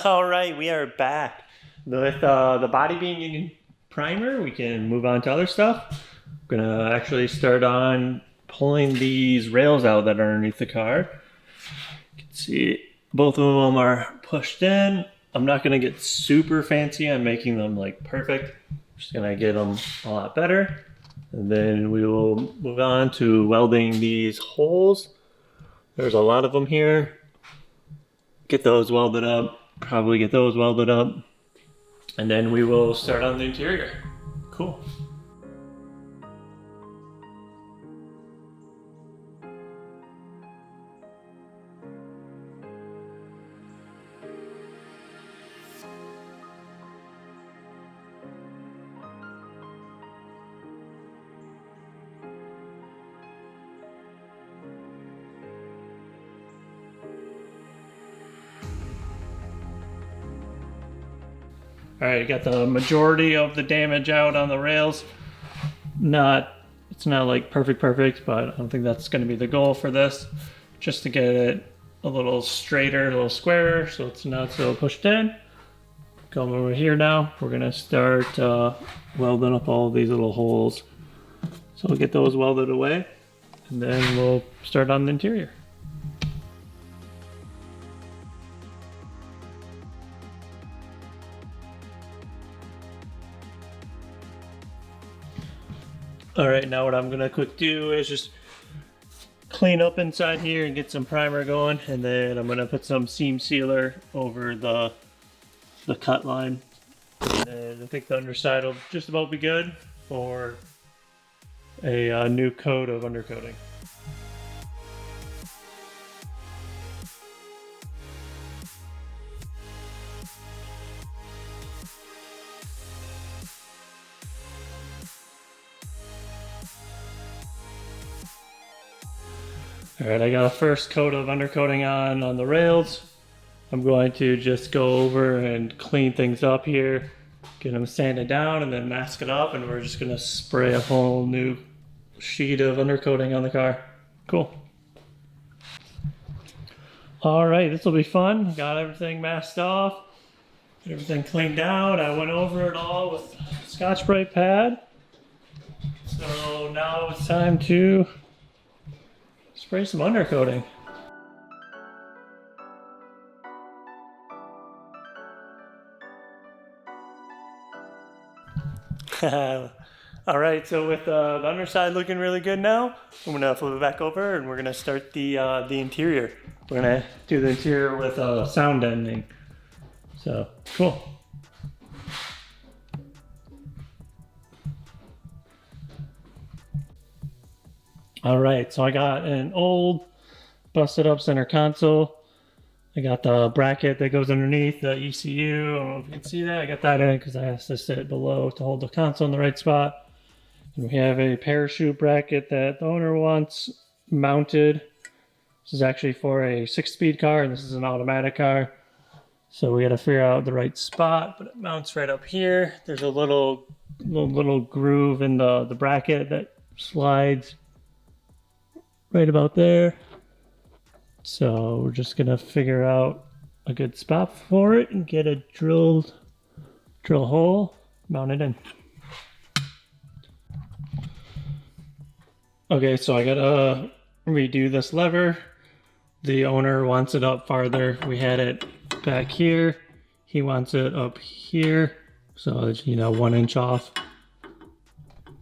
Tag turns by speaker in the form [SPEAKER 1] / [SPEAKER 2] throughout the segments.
[SPEAKER 1] All right, we are back. With the body being in primer, we can move on to other stuff. I'm gonna actually start on pulling these rails out that are underneath the car. You can see both of them are pushed in. I'm not gonna get super fancy on making them like perfect. I'm just gonna get them a lot better. And then we will move on to welding these holes. There's a lot of them here. Get those welded up. Probably get those welded up. And then we will start on the interior. Cool. All right, got the majority of the damage out on the rails. It's not like perfect, but I don't think that's going to be the goal for this. Just to get it a little straighter, a little squarer, so it's not so pushed in. Come over here now. We're gonna start welding up all these little holes. So we'll get those welded away, and then we'll start on the interior. All right, now what I'm gonna quick do is just clean up inside here and get some primer going, and then I'm gonna put some seam sealer over the cut line. And I think the underside will just about be good for a new coat of undercoating. All right, I got a first coat of undercoating on the rails. I'm going to just go over and clean things up here, get them sanded down and then mask it up, and we're just gonna spray a whole new sheet of undercoating on the car. Cool. All right, this will be fun. Got everything masked off, everything cleaned out. I went over it all with Scotch-Brite pad. So now it's time to spray some undercoating. All right, so with the underside looking really good now, I'm gonna flip it back over and we're gonna start the interior. We're gonna do the interior with sound deadening. So cool. All right, so I got an old busted up center console. I got the bracket that goes underneath the ECU. I don't know if you can see that. I got that in because I asked to sit below to hold the console in the right spot. And we have a parachute bracket that the owner wants mounted. This is actually for a 6-speed car, and this is an automatic car. So we got to figure out the right spot, but it mounts right up here. There's a little groove in the bracket that slides right about there. So we're just gonna figure out a good spot for it and get a drill hole mounted in. Okay, so I gotta redo this lever. The owner wants it up farther. We had it back here. He wants it up here. So it's, 1 inch off.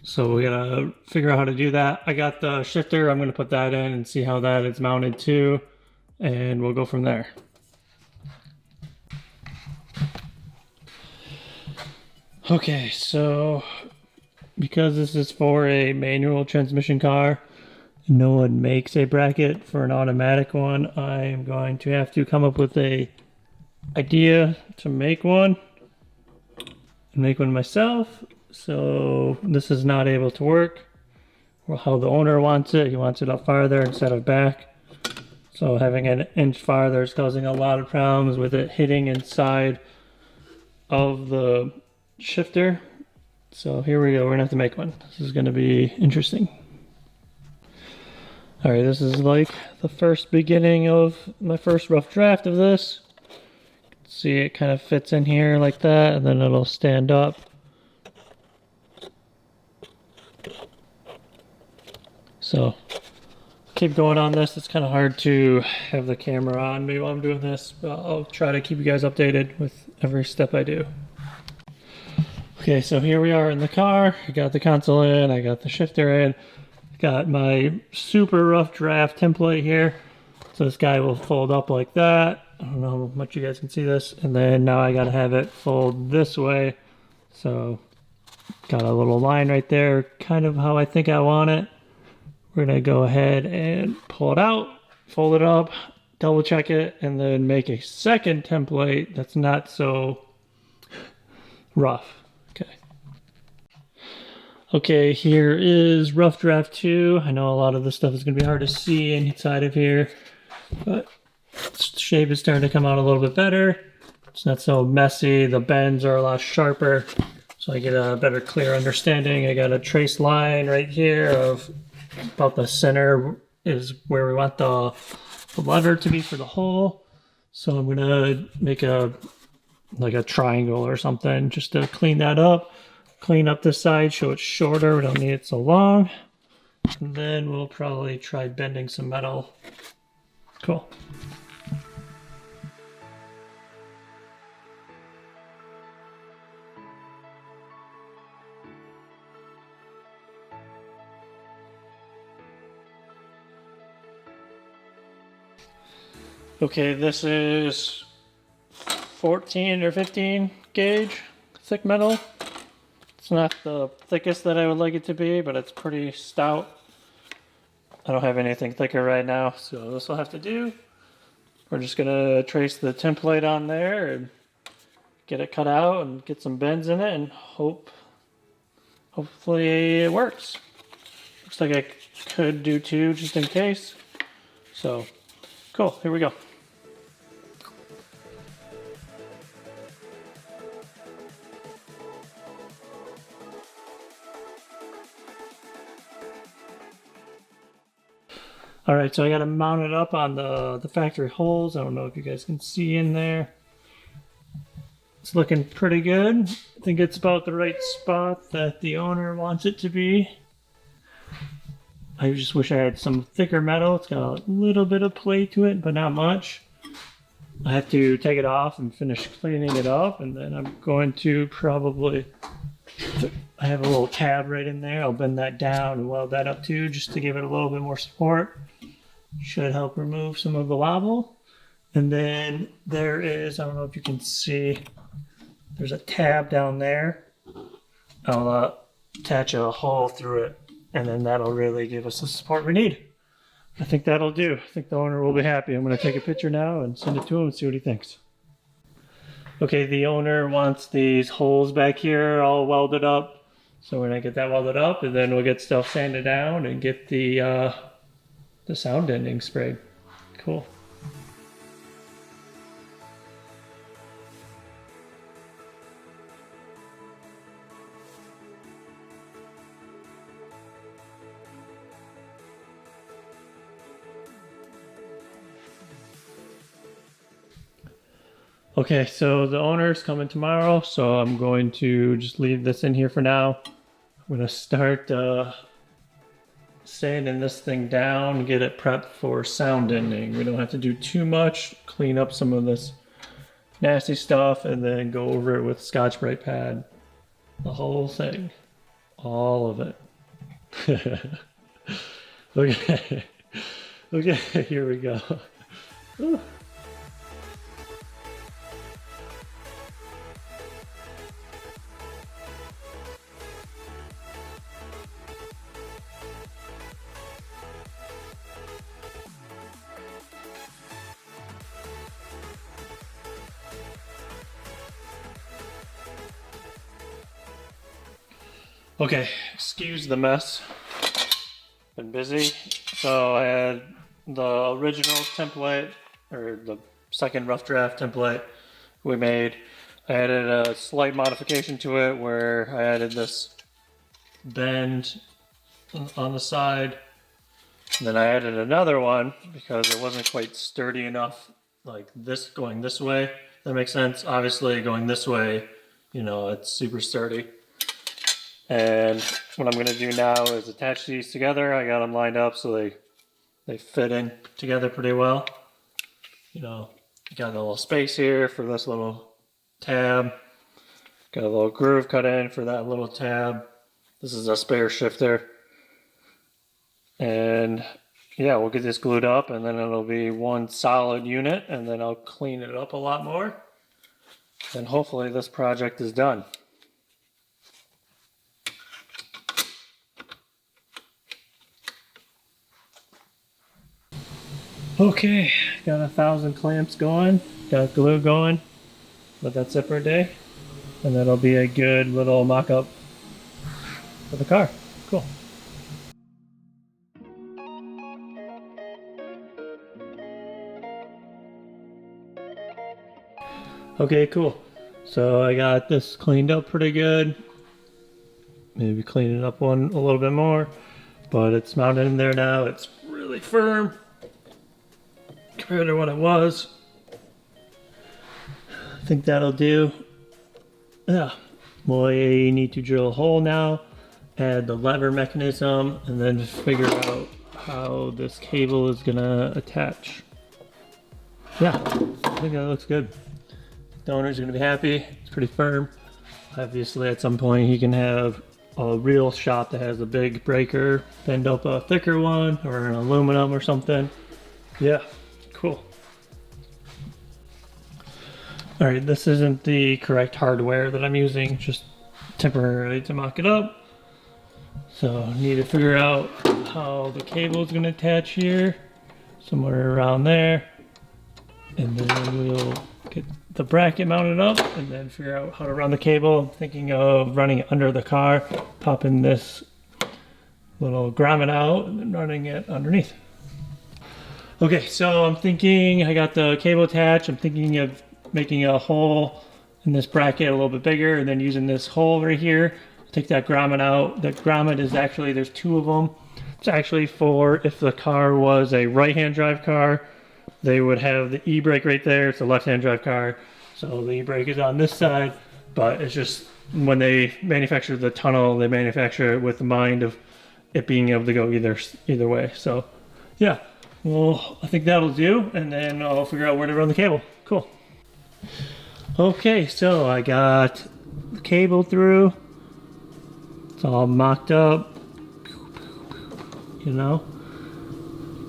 [SPEAKER 1] So we gotta figure out how to do that. I got the shifter. I'm gonna put that in and see how that is mounted too. And we'll go from there. Okay, so because this is for a manual transmission car, no one makes a bracket for an automatic one, I am going to have to come up with a idea to make one and make one myself. So this is not able to work. Well, how the owner wants it, he wants it up farther instead of back. So having it an inch farther is causing a lot of problems with it hitting inside of the shifter. So here we go, we're gonna have to make one. This is gonna be interesting. All right, this is like the first beginning of my first rough draft of this. See, it kind of fits in here like that, and then it'll stand up. So keep going on this. It's kind of hard to have the camera on me while I'm doing this, but I'll try to keep you guys updated with every step I do. Okay, so here we are in the car. I got the console in, I got the shifter in, got my super rough draft template here. So this guy will fold up like that. I don't know how much you guys can see this. And then now I gotta have it fold this way. So got a little line right there, kind of how I think I want it. We're gonna go ahead and pull it out, fold it up, double check it, and then make a second template that's not so rough. Okay. Okay, here is rough draft 2. I know a lot of this stuff is gonna be hard to see inside of here, but the shape is starting to come out a little bit better. It's not so messy. The bends are a lot sharper, so I get a better, clear understanding. I got a trace line right here of about the center is where we want the lever to be for the hole. So I'm gonna make a triangle or something just to clean that up. Clean up this side, show it shorter. We don't need it so long. And then we'll probably try bending some metal. Cool. Okay, this is 14 or 15 gauge thick metal. It's not the thickest that I would like it to be, but it's pretty stout. I don't have anything thicker right now, so this will have to do. We're just gonna trace the template on there and get it cut out and get some bends in it and hopefully it works. Looks like I could do 2 just in case. So, cool, here we go. All right, so I got to mount it up on the factory holes. I don't know if you guys can see in there. It's looking pretty good. I think it's about the right spot that the owner wants it to be. I just wish I had some thicker metal. It's got a little bit of play to it, but not much. I have to take it off and finish cleaning it up, and then I'm going to probably... I have a little tab right in there. I'll bend that down and weld that up too, just to give it a little bit more support. Should help remove some of the wobble. And then there is, I don't know if you can see, there's a tab down there. I'll attach a hole through it, and then that'll really give us the support we need. I think that'll do. I think the owner will be happy. I'm going to take a picture now and send it to him and see what he thinks. Okay, the owner wants these holes back here all welded up. So we're gonna get that welded up, and then we'll get stuff sanded down and get the sound deadening sprayed. Cool. Okay, so the owner's coming tomorrow, so I'm going to just leave this in here for now. I'm gonna start sanding this thing down, get it prepped for sound deadening. We don't have to do too much, clean up some of this nasty stuff, and then go over it with Scotch-Brite pad. The whole thing. All of it. Okay. Okay, here we go. Ooh. Okay, excuse the mess. Been busy. So I had the original template, or the second rough draft template we made. I added a slight modification to it where I added this bend on the side. And then I added another one because it wasn't quite sturdy enough, like this going this way. That makes sense. Obviously going this way, you know, it's super sturdy. And what I'm gonna do now is attach these together. I got them lined up so they fit in together pretty well. You know, you got a little space here for this little tab. Got a little groove cut in for that little tab. This is a spare shifter. And yeah, we'll get this glued up and then it'll be one solid unit, and then I'll clean it up a lot more. And hopefully this project is done. Okay, got 1,000 clamps going, got glue going, but that's it for a day. And that'll be a good little mock-up for the car. Cool. Okay, cool. So I got this cleaned up pretty good. Maybe clean it up a little bit more, but it's mounted in there now. It's really firm compared to what it was. I think that'll do. Yeah, we need to drill a hole now, add the lever mechanism, and then just figure out how this cable is gonna attach. Yeah, I think that looks good. The owner's gonna be happy. It's pretty firm. Obviously at some point he can have a real shop that has a big breaker, bend up a thicker one or an aluminum or something. Yeah, cool. All right, this isn't the correct hardware that I'm using, just temporarily to mock it up. So I need to figure out how the cable is gonna attach here, somewhere around there. And then we'll get the bracket mounted up and then figure out how to run the cable. I'm thinking of running it under the car, popping this little grommet out and then running it underneath. Okay, so I'm thinking I got the cable attached. I'm thinking of making a hole in this bracket a little bit bigger and then using this hole right here. Take that grommet out. That grommet is actually, there's two of them. It's actually for if the car was a right-hand drive car, they would have the e-brake right there. It's a left-hand drive car, so the e-brake is on this side, but it's just when they manufacture the tunnel, they manufacture it with the mind of it being able to go either way. So yeah, well, I think that'll do, and then I'll figure out where to run the cable. Cool. Okay, so I got the cable through. It's all mocked up, you know.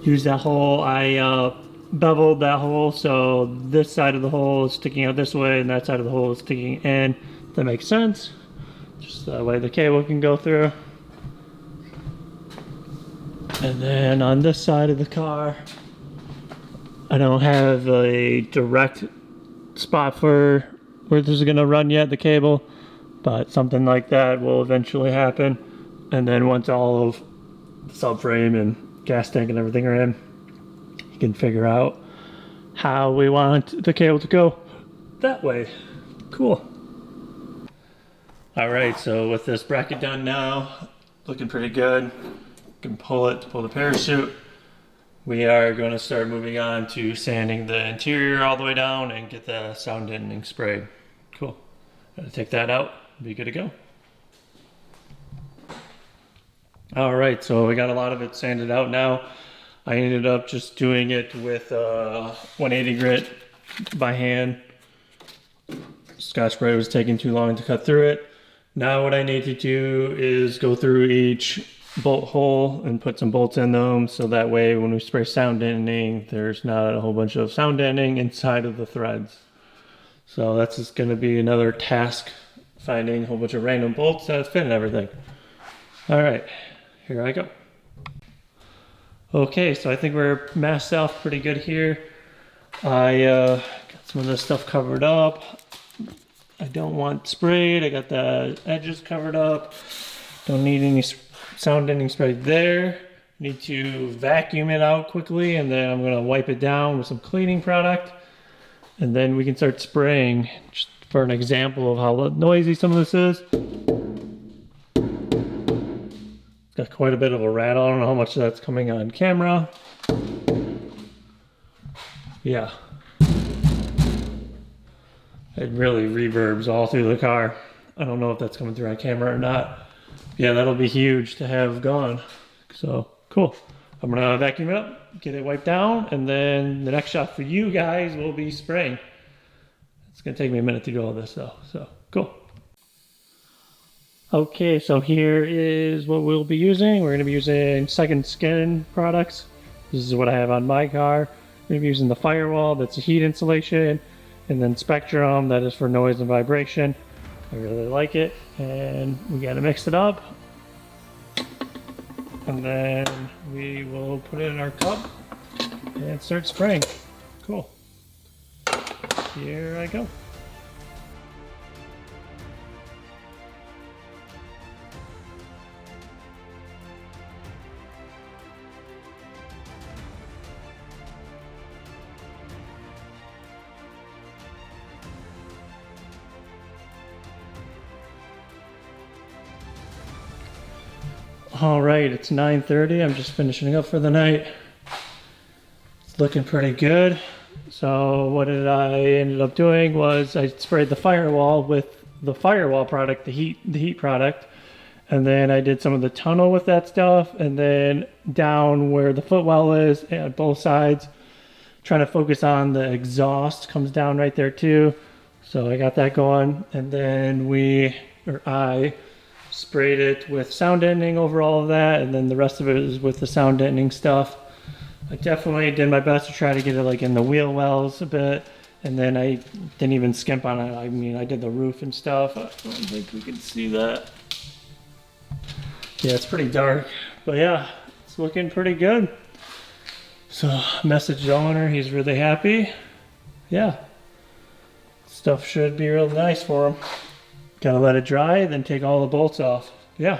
[SPEAKER 1] Use that hole. I beveled that hole so this side of the hole is sticking out this way and that side of the hole is sticking in. That makes sense. Just that way the cable can go through. And then on this side of the car, I don't have a direct spot for where this is gonna run yet, the cable, but something like that will eventually happen. And then once all of the subframe and gas tank and everything are in, you can figure out how we want the cable to go that way. Cool. All right, so with this bracket done now, looking pretty good. Can pull it to pull the parachute. We are going to start moving on to sanding the interior all the way down and get the sound deadening sprayed. Cool. Gotta take that out, be good to go. All right, so we got a lot of it sanded out now. I ended up just doing it with 180 grit by hand. Scotch spray was taking too long to cut through it. Now what I need to do is go through each bolt hole and put some bolts in them so that way when we spray sound deadening, there's not a whole bunch of sound deadening inside of the threads. So that's just going to be another task, finding a whole bunch of random bolts that fit and everything. All right, here I go. Okay, so I think we're masked off pretty good here. I got some of this stuff covered up. I don't want sprayed. I got the edges covered up. Don't need any sound deadening spray there. Need to vacuum it out quickly, and then I'm going to wipe it down with some cleaning product. And then we can start spraying. Just for an example of how noisy some of this is. It's got quite a bit of a rattle. I don't know how much that's coming on camera. Yeah. It really reverbs all through the car. I don't know if that's coming through on camera or not. Yeah, that'll be huge to have gone. So cool. I'm gonna vacuum it up, get it wiped down, and then the next shot for you guys will be spraying. It's gonna take me a minute to do all this though, so cool. Okay, so here is what we'll be using. We're gonna be using Second Skin products. This is what I have on my car. We're gonna be using the firewall, that's a heat insulation, and then Spectrum, that is for noise and vibration. I really like it, and we gotta mix it up. And then we will put it in our cup and start spraying. Cool. Here I go. All right, it's 9:30. I'm just finishing up for the night. It's looking pretty good. So what I ended up doing was I sprayed the firewall with the firewall product, the heat product, and then I did some of the tunnel with that stuff, and then down where the footwell is at both sides, trying to focus on the exhaust comes down right there too. So I got that going, and then I sprayed it with sound deadening over all of that, and then the rest of it is with the sound deadening stuff. I definitely did my best to try to get it like in the wheel wells a bit, and then I didn't even skimp on it. I mean, I did the roof and stuff. I don't think we can see that. Yeah, it's pretty dark, but yeah, it's looking pretty good. So message the owner, he's really happy. Yeah, stuff should be real nice for him. Gotta let it dry, then take all the bolts off. Yeah.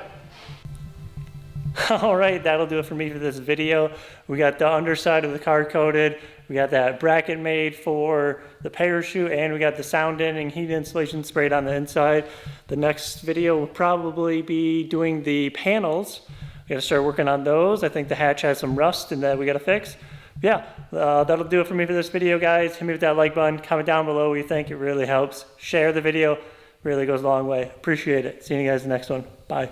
[SPEAKER 1] All right, that'll do it for me for this video. We got the underside of the car coated. We got that bracket made for the parachute, and we got the sound deadening heat insulation sprayed on the inside. The next video will probably be doing the panels. We gotta start working on those. I think the hatch has some rust and that we gotta fix. Yeah, that'll do it for me for this video, guys. Hit me with that like button. Comment down below what you think. It really helps. Share the video. Really goes a long way. Appreciate it. See you guys in the next one. Bye.